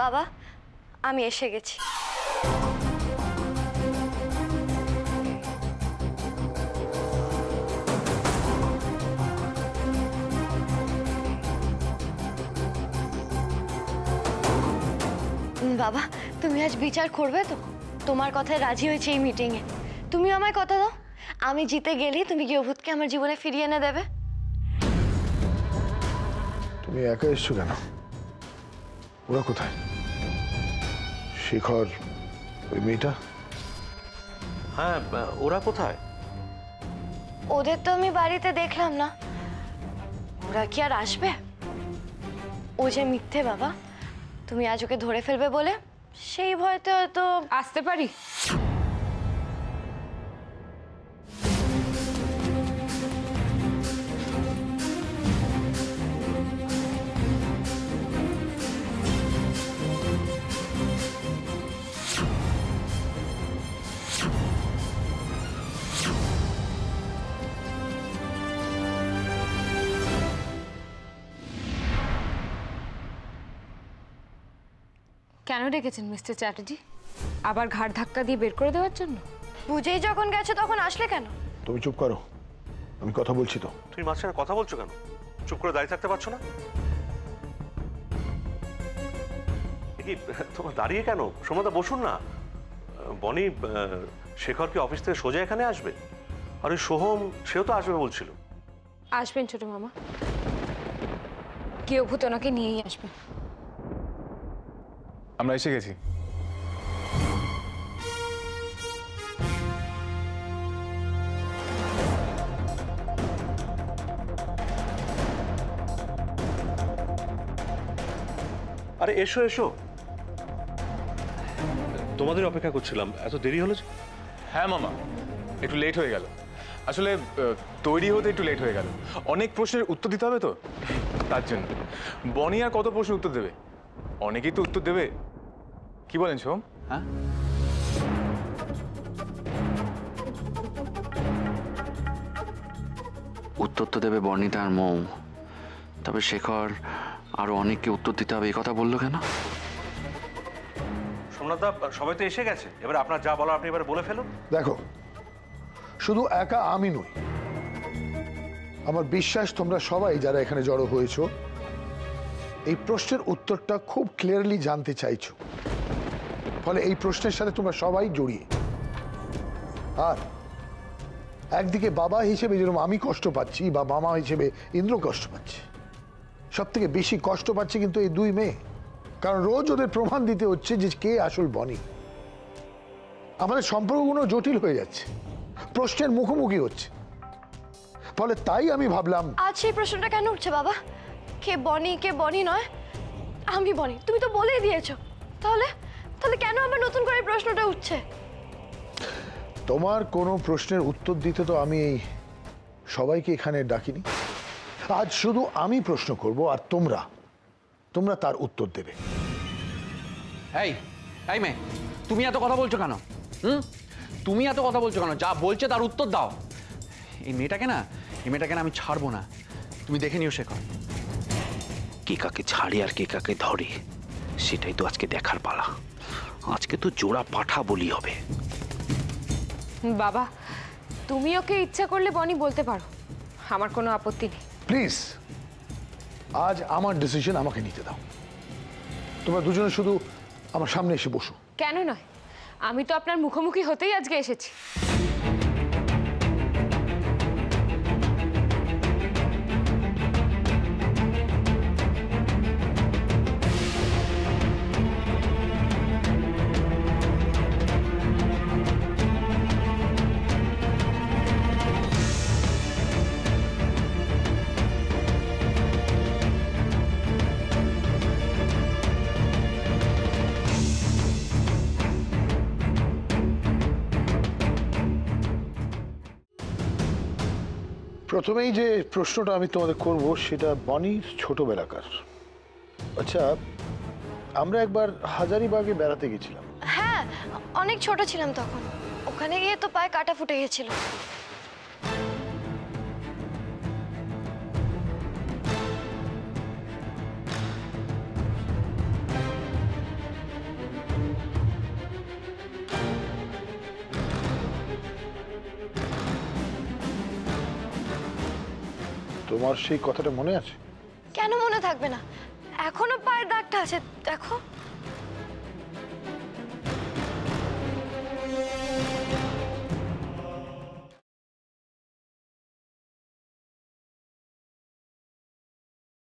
বাবা, আমি এসে গেছি। বাবা, তুমি আজ বিচার করবে তো? তোমার কথায় রাজি হয়েছে এই মিটিংয়ে। তুমি আমায় কথা দাও, আমি জিতে গেলেই তুমি গৃহভূতকে আমার জীবনে ফিরিয়ে এনে দেবে। তুমি একা এসছো কেন? ওরা কোথায়? শেখর, ওই মেয়েটা? হ্যাঁ, ওরা কোথায়? ওদের তো আমি বাড়িতে দেখলাম না। ওরা কি আর আসবে? ও যে মিথ্যে বাবা, তুমি আজ ওকে ধরে ফেলবে বলে সেই ভয়তে হয়তো আসতে পারি। কেন ডেকেছেন মিস্টার চ্যাটার্জি? আবার ঘাড় ধাক্কা দিয়ে বের করে দেওয়ার জন্য? বুঝেই যখন গেছে তখন আসলে কেন? তুমি চুপ করো, আমি কথা বলছি তো। তুমি মাঝখানে কথা বলছো কেন? চুপ করে দাঁড়িয়ে থাকতে পারছো না? কি তোমার দাঁড়িয়ে কেন? সোমদা বসুন না। বনি, শেখর কি অফিস থেকে সোজা এখানে আসবে? আর ওই সোহম, সেও তো আসবে বলছিল। আসবেন ছোট মামা, গৃহভূত ওনাকে নিয়েই আসবেন। আমরা এসে গেছি। আরে এসো এসো, তোমাদের অপেক্ষা করছিলাম। এত দেরি হলো যে? হ্যাঁ মামা, একটু লেট হয়ে গেল। আসলে তৈরি হতে একটু লেট হয়ে গেল। অনেক প্রশ্নের উত্তর দিতে হবে তো, তার জন্য। বনি আর কত প্রশ্নের উত্তর দেবে? অনেকেই তো উত্তর দেবে। কি বলেন সোম? হ্যাঁ, উত্তর তো দেবে বর্ণিতা আর মৌ, তবে শেখর আরো অনেককে উত্তর দিতে হবে, এই কথা বললো কেন? সোমনাথদা, সবাই তো এসে গেছে, এবার আপনার যা বলার আপনি এবার বলে ফেলুন। দেখো, শুধু একা আমি নই, আমার বিশ্বাস তোমরা সবাই যারা এখানে জড়ো হয়েছো এই প্রশ্নের উত্তরটা খুব ক্লিয়ারলি জানতে চাইছো। ফলে এই প্রশ্নের সাথে তোমরা সবাই জড়িয়ে। আর একদিকে বাবা হিসেবে যেরকম আমি কষ্ট পাচ্ছি, বা মামা হিসেবে ইন্দ্র কষ্ট পাচ্ছে, সব থেকে বেশি কষ্ট পাচ্ছে কিন্তু এই দুই মেয়ে। কারণ রোজ ওদের প্রমাণ দিতে হচ্ছে যে কে আসল বনি। আমাদের সম্পর্কগুলো জটিল হয়ে যাচ্ছে, প্রশ্নের মুখোমুখি হচ্ছে। ফলে তাই আমি ভাবলাম, আজ সেই প্রশ্নটা কেন উঠছে বাবা? কে বনি কে বনি নয়? আমি বনি, তুমি তো বলেই দিয়েছো। তাহলে তাহলে কেন আবার নতুন করে প্রশ্নটা উঠছে? তোমার কোনো প্রশ্নের উত্তর দিতে তো আমি এই সবাইকে এখানে ডাকিনি। আজ শুধু আমি প্রশ্ন করব আর তোমরা তোমরা তার উত্তর দেবে। এই এই মেয়ে, তুমি এত কথা বলছো কেন? তুমি এত কথা বলছো কেন? যা বলছে তার উত্তর দাও। এই মেয়েটাকে না আমি ছাড়বো না। তুমি দেখে নিও শেখর। কে কাকে ছাড়ি আর কে কাকে ধরে সেটাই তো আজকে দেখার পালা। আজকে তো জোড়া পাঠা বলি হবে। বাবা, তুমি ওকে ইচ্ছা করলে বনি বলতে পারো, আমার কোনো আপত্তি নেই। প্লিজ, আজ আমার ডিসিশন আমাকে নিতে দাও। তোমরা দুজনে শুধু আমার সামনে এসে বসো। কেন নয়? আমি তো আপনার মুখোমুখি হতেই আজকে এসেছি। প্রথমেই যে প্রশ্নটা আমি তোমাদের করব সেটা বনির ছোটবেলাকার। আচ্ছা, আমরা একবার হাজারিবাগে বেড়াতে গেছিলাম। হ্যাঁ, অনেক ছোট ছিলাম তখন। ওখানে গিয়ে তো পায়ে কাটা ফুটে গেছিল। তোমার সেই কথাটা মনে আছে? কেন মনে থাকবে না? এখনো পায়ের দাগটা আছে, দেখো।